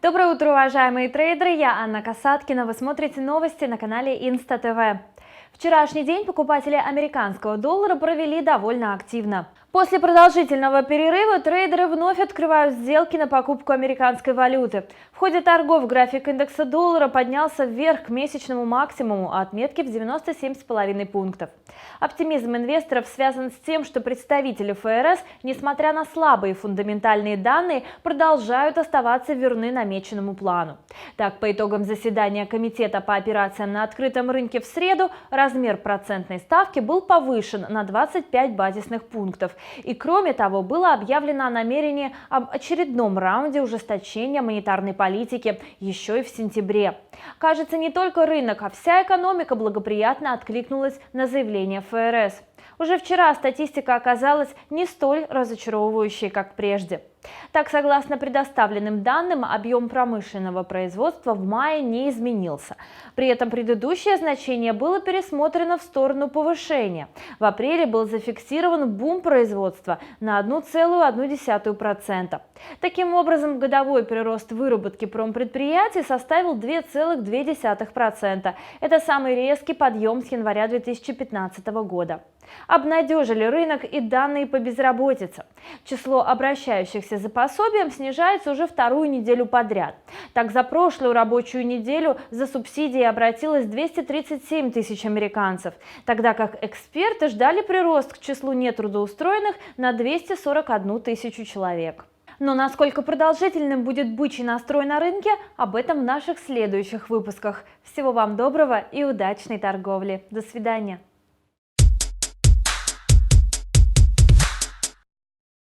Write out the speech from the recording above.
Доброе утро, уважаемые трейдеры! Я Анна Касаткина. Вы смотрите новости на канале Инста ТВ. Вчерашний день покупатели американского доллара провели довольно активно. После продолжительного перерыва трейдеры вновь открывают сделки на покупку американской валюты. В ходе торгов график индекса доллара поднялся вверх к месячному максимуму отметки в 97,5 пунктов. Оптимизм инвесторов связан с тем, что представители ФРС, несмотря на слабые фундаментальные данные, продолжают оставаться верны намеченному плану. Так, по итогам заседания Комитета по операциям на открытом рынке в среду размер процентной ставки был повышен на 25 базисных пунктов. И кроме того, было объявлено о намерении об очередном раунде ужесточения монетарной политики еще и в сентябре. Кажется, не только рынок, а вся экономика благоприятно откликнулась на заявление ФРС. Уже вчера статистика оказалась не столь разочаровывающей, как прежде. Так, согласно предоставленным данным, объем промышленного производства в мае не изменился. При этом предыдущее значение было пересмотрено в сторону повышения. В апреле был зафиксирован бум производства на 1,1%. Таким образом, годовой прирост выработки промпредприятий составил 2,2%. Это самый резкий подъем с января 2015 года. Обнадежили рынок и данные по безработице. Число обращающихся за пособием снижается уже вторую неделю подряд. Так, за прошлую рабочую неделю за субсидии обратилось 237 тысяч американцев, тогда как эксперты ждали прирост к числу нетрудоустроенных на 241 тысячу человек. Но насколько продолжительным будет бычий настрой на рынке, об этом в наших следующих выпусках. Всего вам доброго и удачной торговли. До свидания.